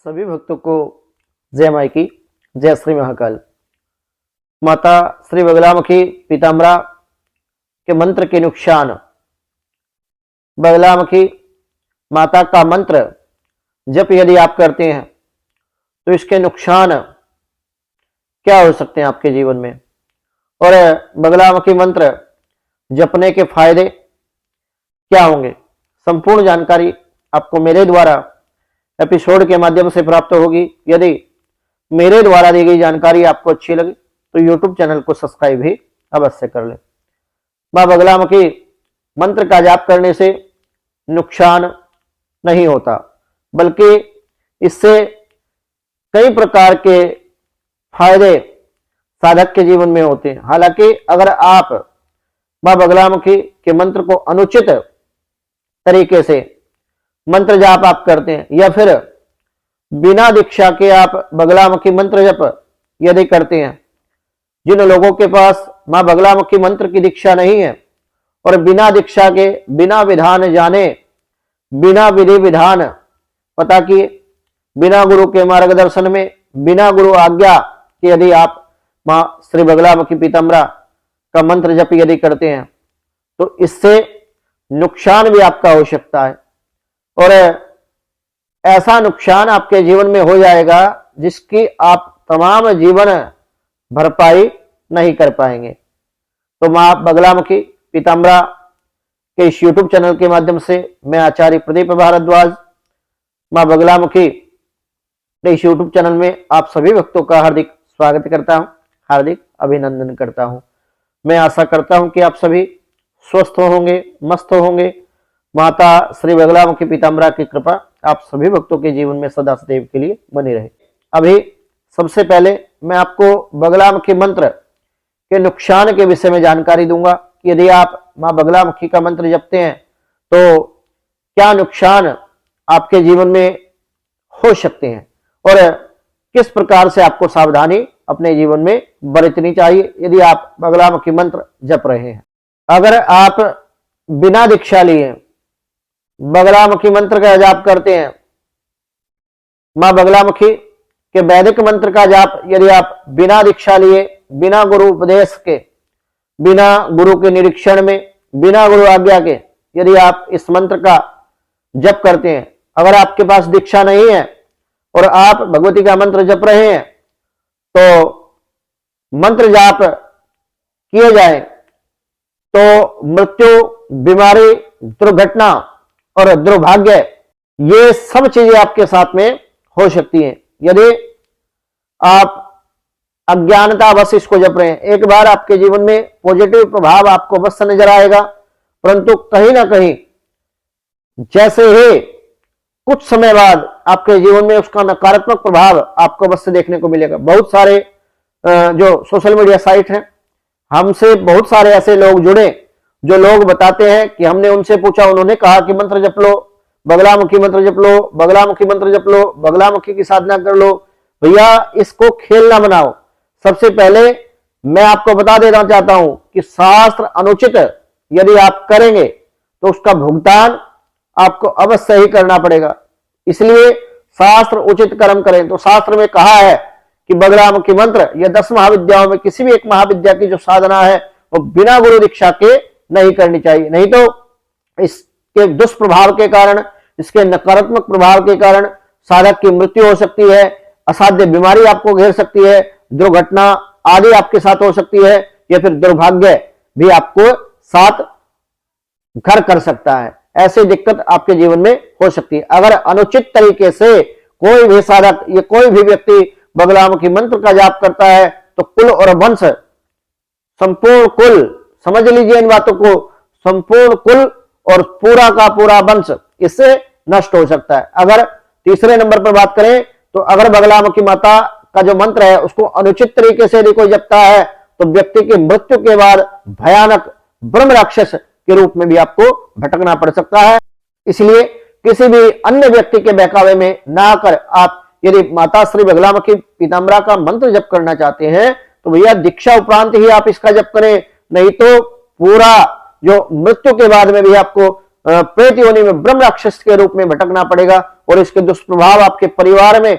सभी भक्तों को जय माई की, जय श्री महाकाल। माता श्री बगलामुखी पीताम्बरा के मंत्र के नुकसान। बगलामुखी माता का मंत्र जप यदि आप करते हैं तो इसके नुकसान क्या हो सकते हैं आपके जीवन में, और बगलामुखी मंत्र जपने के फायदे क्या होंगे, संपूर्ण जानकारी आपको मेरे द्वारा एपिसोड के माध्यम से प्राप्त होगी। यदि मेरे द्वारा दी गई जानकारी आपको अच्छी लगे तो YouTube चैनल को सब्सक्राइब भी अवश्य कर लें। मां बगलामुखी मंत्र का जाप करने से नुकसान नहीं होता, बल्कि इससे कई प्रकार के फायदे साधक के जीवन में होते हैं। हालांकि अगर आप मां बगलामुखी के मंत्र को अनुचित तरीके से मंत्र जाप आप करते हैं या फिर बिना दीक्षा के आप बगलामुखी मंत्र जप यदि करते हैं, जिन लोगों के पास मां बगलामुखी मंत्र की दीक्षा नहीं है और बिना दीक्षा के, बिना विधान जाने, बिना विधि विधान पता किए, बिना गुरु के मार्गदर्शन में, बिना गुरु आज्ञा के यदि आप मां श्री बगलामुखी पीताम्बरा का मंत्र जप यदि करते हैं तो इससे नुकसान भी आपका हो सकता है, और ऐसा नुकसान आपके जीवन में हो जाएगा जिसकी आप तमाम जीवन भरपाई नहीं कर पाएंगे। तो मां बगलामुखी पीताम्बरा के इस YouTube चैनल के माध्यम से मैं आचार्य प्रदीप भारद्वाज मां बगलामुखी के इस YouTube चैनल में आप सभी भक्तों का हार्दिक स्वागत करता हूं, हार्दिक अभिनंदन करता हूं। मैं आशा करता हूं कि आप सभी स्वस्थ होंगे, मस्त होंगे। माता श्री बगलामुखी पीताम्बरा की कृपा आप सभी भक्तों के जीवन में सदा सदैव के लिए बनी रहे। अभी सबसे पहले मैं आपको बगलामुखी मंत्र के नुकसान के विषय में जानकारी दूंगा कि यदि आप मां बगलामुखी का मंत्र जपते हैं तो क्या नुकसान आपके जीवन में हो सकते हैं और किस प्रकार से आपको सावधानी अपने जीवन में बरतनी चाहिए यदि आप बगलामुखी मंत्र जप रहे हैं। अगर आप बिना दीक्षा लिए बगलामुखी मंत्र का जाप करते हैं, मां बगलामुखी के वैदिक मंत्र का जाप यदि आप बिना दीक्षा लिए, बिना गुरु उपदेश के, बिना गुरु के निरीक्षण में, बिना गुरु आज्ञा के यदि आप इस मंत्र का जप करते हैं, अगर आपके पास दीक्षा नहीं है और आप भगवती का मंत्र जप रहे हैं तो मंत्र जाप किए जाए तो मृत्यु, बीमारी, दुर्घटना और दुर्भाग्य ये सब चीजें आपके साथ में हो सकती हैं यदि आप अज्ञानतावश इसको जप रहे हैं। एक बार आपके जीवन में पॉजिटिव प्रभाव आपको अवश्य नजर आएगा, परंतु कहीं ना कहीं जैसे ही कुछ समय बाद आपके जीवन में उसका नकारात्मक प्रभाव आपको अवश्य देखने को मिलेगा। बहुत सारे जो सोशल मीडिया साइट हैं, हमसे बहुत सारे ऐसे लोग जुड़े जो लोग बताते हैं कि हमने उनसे पूछा, उन्होंने कहा कि मंत्र जप लो, बगलामुखी मंत्र जप लो, बगलामुखी मंत्र जप लो, बगलामुखी की साधना कर लो। भैया इसको खेल ना बनाओ। सबसे पहले मैं आपको बता देना चाहता हूं कि शास्त्र अनुचित यदि आप करेंगे तो उसका भुगतान आपको अवश्य ही करना पड़ेगा। इसलिए शास्त्र उचित कर्म करें। तो शास्त्र में कहा है कि बगलामुखी मंत्र या 10 महाविद्याओं में किसी भी एक महाविद्या की जो साधना है वो बिना गुरु दीक्षा के नहीं करनी चाहिए, नहीं तो इसके दुष्प्रभाव के कारण, इसके नकारात्मक प्रभाव के कारण साधक की मृत्यु हो सकती है, असाध्य बीमारी आपको घेर सकती है, दुर्घटना आदि आपके साथ हो सकती है, या फिर दुर्भाग्य भी आपको साथ घर कर सकता है। ऐसी दिक्कत आपके जीवन में हो सकती है अगर अनुचित तरीके से कोई भी साधक या कोई भी व्यक्ति बगलामुखी मंत्र का जाप करता है तो कुल और वंश, संपूर्ण कुल, समझ लीजिए इन बातों को, संपूर्ण कुल और पूरा का पूरा वंश इससे नष्ट हो सकता है। अगर तीसरे नंबर पर बात करें तो अगर बगलामुखी माता का जो मंत्र है उसको अनुचित तरीके से यदि कोई जपता है तो व्यक्ति की मृत्यु के बाद भयानक ब्रह्म राक्षस के रूप में भी आपको भटकना पड़ सकता है। इसलिए किसी भी अन्य व्यक्ति के बहकावे में ना आकर आप यदि माता श्री बगलामुखी पीताम्बरा का मंत्र जप करना चाहते हैं तो भैया दीक्षा उपरांत ही आप इसका जप करें, नहीं तो पूरा जो मृत्यु के बाद में भी आपको प्रेत योनि में ब्रह्म राक्षस के रूप में भटकना पड़ेगा और इसके दुष्प्रभाव आपके परिवार में,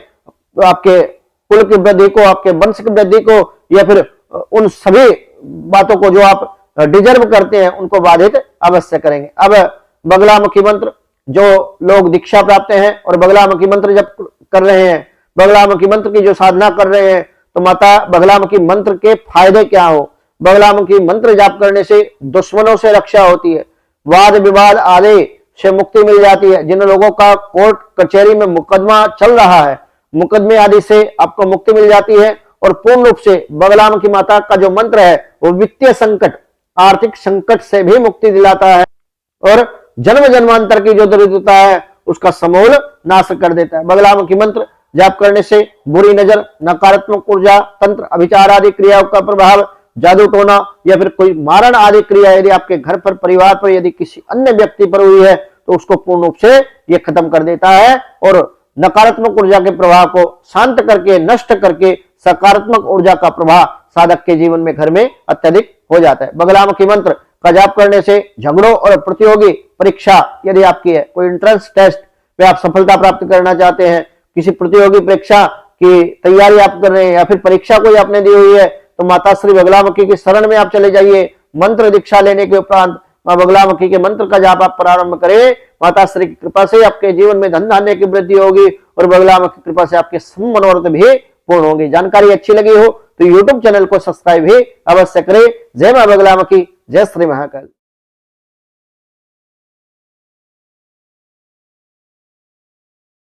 आपके कुल की वृद्धि को, आपके वंश की वृद्धि को, या फिर उन सभी बातों को जो आप डिजर्व करते हैं उनको बाधित अवश्य करेंगे। अब बगलामुखी मंत्र जो लोग दीक्षा प्राप्त हैं और बगलामुखी मंत्र जब कर रहे हैं, बगलामुखी मंत्र की जो साधना कर रहे हैं, तो माता बगलामुखी मंत्र के फायदे क्या हो। बगलामुखी मंत्र जाप करने से दुश्मनों से रक्षा होती है, वाद विवाद आदि से मुक्ति मिल जाती है। जिन लोगों का कोर्ट कचहरी में मुकदमा चल रहा है, मुकदमे आदि से आपको मुक्ति मिल जाती है। और पूर्ण रूप से बगलामुखी माता का जो मंत्र है वो वित्तीय संकट, आर्थिक संकट से भी मुक्ति दिलाता है और जन्म जन्मांतर की जो दरिद्रता है उसका समूल नाश कर देता है। बगलामुखी मंत्र जाप करने से बुरी नजर, नकारात्मक ऊर्जा, तंत्र, अभिचार आदि क्रियाओं का प्रभाव, जादू टोना या फिर कोई मारण आदि क्रिया यदि आपके घर पर, परिवार पर, यदि किसी अन्य व्यक्ति पर हुई है तो उसको पूर्ण रूप से यह खत्म कर देता है और नकारात्मक ऊर्जा के प्रभाव को शांत करके, नष्ट करके सकारात्मक ऊर्जा का प्रभाव साधक के जीवन में, घर में अत्यधिक हो जाता है। बगलामुखी मंत्र का जाप करने से झगड़ों और प्रतियोगी परीक्षा यदि आपकी है, कोई एंट्रेंस टेस्ट में आप सफलता प्राप्त करना चाहते हैं, किसी प्रतियोगी परीक्षा की तैयारी आप कर रहे हैं या फिर परीक्षा कोई आपने दी हुई है, तो माता श्री बगलामुखी की शरण में आप चले जाइए। मंत्र दीक्षा लेने के उपरांत मां बगलामुखी के मंत्र का जाप आप प्रारंभ करें। माता श्री की कृपा से आपके जीवन में धन धान्य की वृद्धि होगी और बगलामुखी की कृपा से आपके मनोरथ भी पूर्ण होंगे। जानकारी अच्छी लगी हो तो YouTube चैनल को सब्सक्राइब भी अवश्य करें। जय मां बगलामुखी, जय श्री महाकाल।